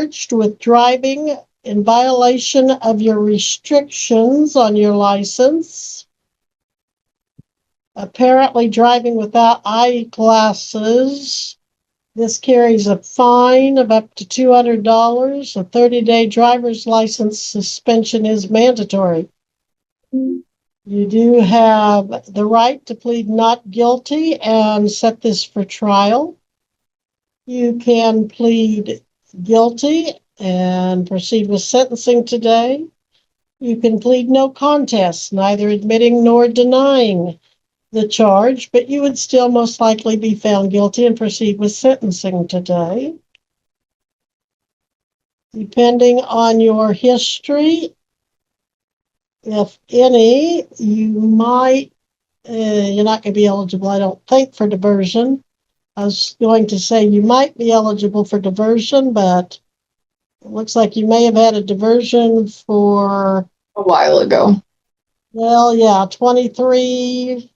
charged with driving in violation of your restrictions on your license. Apparently driving without eyeglasses. This carries a fine of up to $200. A 30-day driver's license suspension is mandatory. You do have the right to plead not guilty and set this for trial. You can plead guilty and proceed with sentencing today. You can plead no contest, neither admitting nor denying the charge, but you would still most likely be found guilty and proceed with sentencing today. Depending on your history, if any, you might, you're not going to be eligible, I don't think, for diversion. I was going to say you might be eligible for diversion, but it looks like you may have had a diversion for a while ago. Well, yeah, 23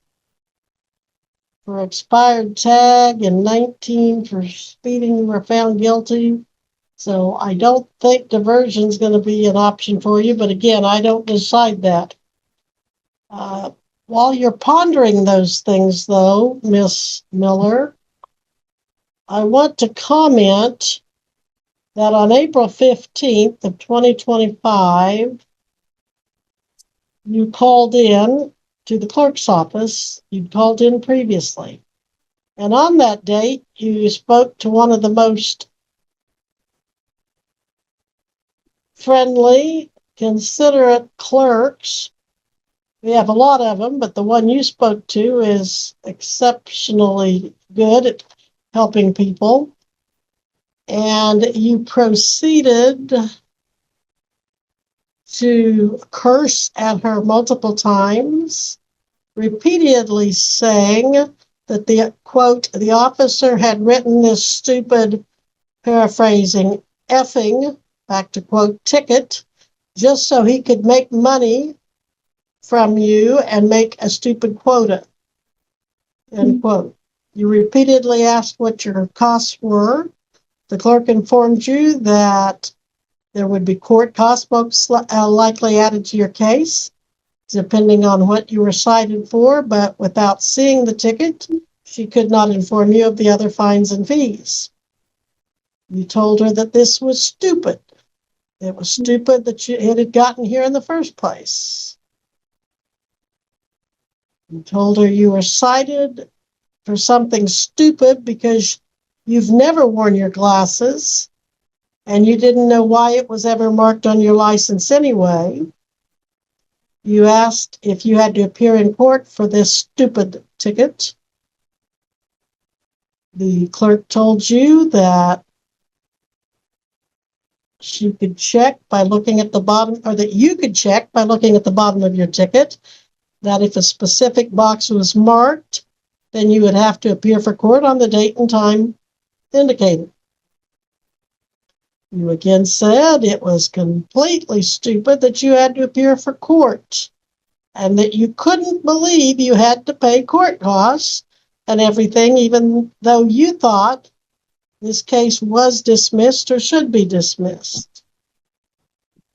for expired tag and 19 for speeding were found guilty. So I don't think diversion is going to be an option for you, but again, I don't decide that. While you're pondering those things, though, Miss Miller, I want to comment that on April 15th of 2025, you called in to the clerk's office. You'd called in previously. And on that date, you spoke to one of the most friendly, considerate clerks. We have a lot of them, but the one you spoke to is exceptionally good at helping people. And you proceeded to curse at her multiple times, repeatedly saying that the, quote, the officer had written this stupid, paraphrasing, effing, back to quote, ticket, just so he could make money from you and make a stupid quota, end quote. You repeatedly asked what your costs were. The clerk informed you that there would be court costs most likely added to your case, depending on what you were cited for, but without seeing the ticket, she could not inform you of the other fines and fees. You told her that this was stupid. It was stupid that it had gotten here in the first place. You told her you were cited for something stupid because you've never worn your glasses and you didn't know why it was ever marked on your license anyway. You asked if you had to appear in court for this stupid ticket. The clerk told you that she could check by looking at the bottom, or that you could check by looking at the bottom of your ticket, that if a specific box was marked, then you would have to appear for court on the date and time indicated. You again said it was completely stupid that you had to appear for court and that you couldn't believe you had to pay court costs and everything, even though you thought this case was dismissed or should be dismissed.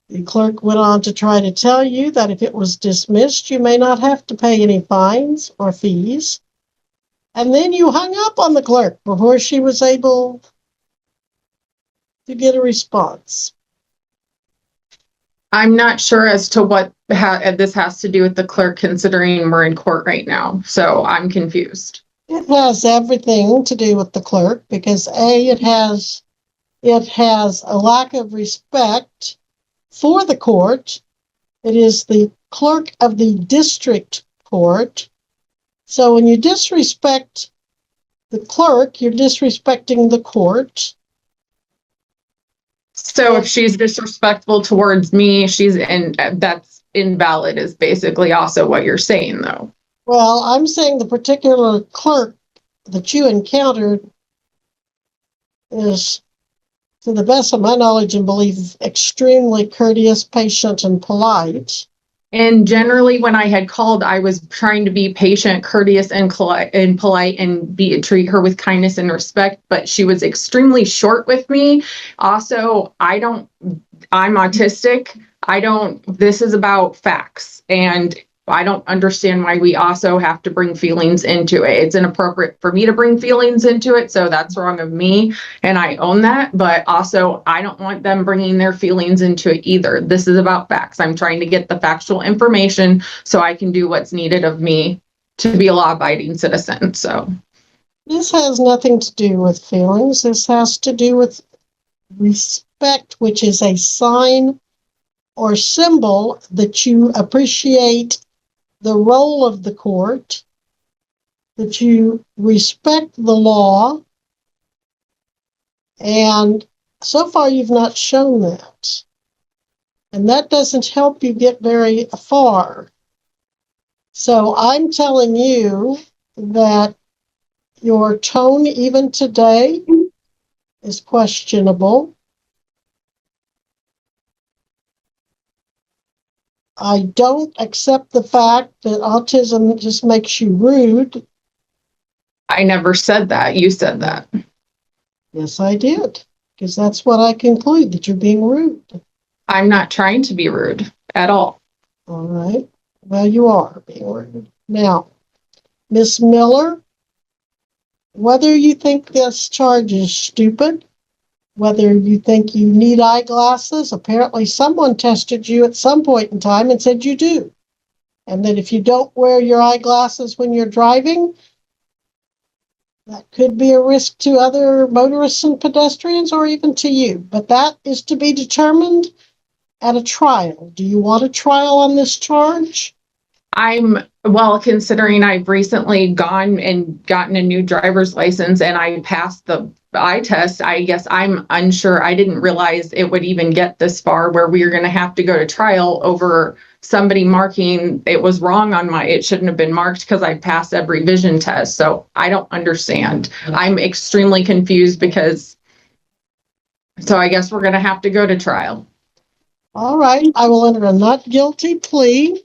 The clerk went on to try to tell you that if it was dismissed, you may not have to pay any fines or fees. And then you hung up on the clerk before she was able to get a response. I'm not sure as to what this has to do with the clerk, considering we're in court right now. So I'm confused. It has everything to do with the clerk because it has a lack of respect for the court. It is the clerk of the district court. So when you disrespect the clerk, you're disrespecting the court. So if she's disrespectful towards me, that's invalid is basically also what you're saying, though. Well, I'm saying the particular clerk that you encountered is, to the best of my knowledge and belief, extremely courteous, patient, and polite. And generally, when I had called, I was trying to be patient, courteous, and polite, and treat her with kindness and respect. But she was extremely short with me. Also, I'm autistic. This is about facts. And I don't understand why we also have to bring feelings into it. It's inappropriate for me to bring feelings into it, so that's wrong of me, and I own that. But also, I don't want them bringing their feelings into it either. This is about facts. I'm trying to get the factual information so I can do what's needed of me to be a law-abiding citizen. So this has nothing to do with feelings. This has to do with respect, which is a sign or symbol that you appreciate the role of the court, that you respect the law, and so far you've not shown that. And that doesn't help you get very far. So I'm telling you that your tone, even today, is questionable. I don't accept the fact that autism just makes you rude. I never said that. You said that. Yes, I did, because that's what I conclude, that you're being rude. I'm not trying to be rude at all. All right. Well, you are being rude. Now, Miss Miller, whether you think this charge is stupid, whether you think you need eyeglasses, apparently someone tested you at some point in time and said you do. And that if you don't wear your eyeglasses when you're driving, that could be a risk to other motorists and pedestrians or even to you. But that is to be determined at a trial. Do you want a trial on this charge? Considering I've recently gone and gotten a new driver's license and I passed the eye test, I guess I'm unsure. I didn't realize it would even get this far where we are going to have to go to trial over somebody marking it was wrong on it shouldn't have been marked because I passed every vision test. So I don't understand. I'm extremely confused so I guess we're going to have to go to trial. All right. I will enter a not guilty plea.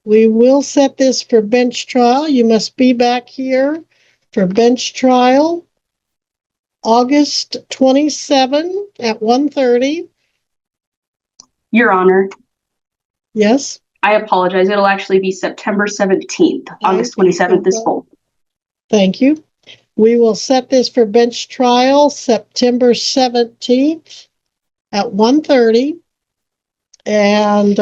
We will set this for bench trial. You must be back here for bench trial August 27 at 1:30. Your Honor, Yes? I apologize. It'll actually be September 17th. August 27th is full. Thank you. We will set this for bench trial September 17th at 1:30. And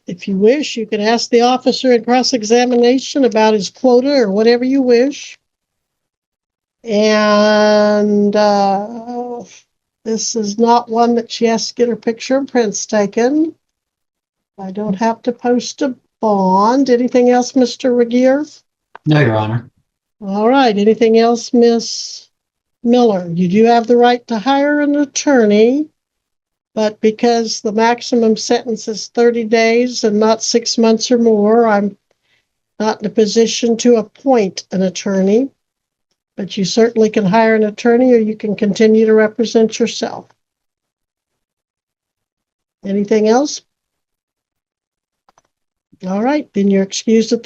if you wish, you can ask the officer in cross-examination about his quota or whatever you wish. And this is not one that she has to get her picture and prints taken. I don't have to post a bond. Anything else, Mr. Regier? No, Your Honor. All right. Anything else, Miss Miller? You do have the right to hire an attorney, but because the maximum sentence is 30 days and not 6 months or more, I'm not in a position to appoint an attorney. But you certainly can hire an attorney or you can continue to represent yourself. Anything else? All right, then you're excused at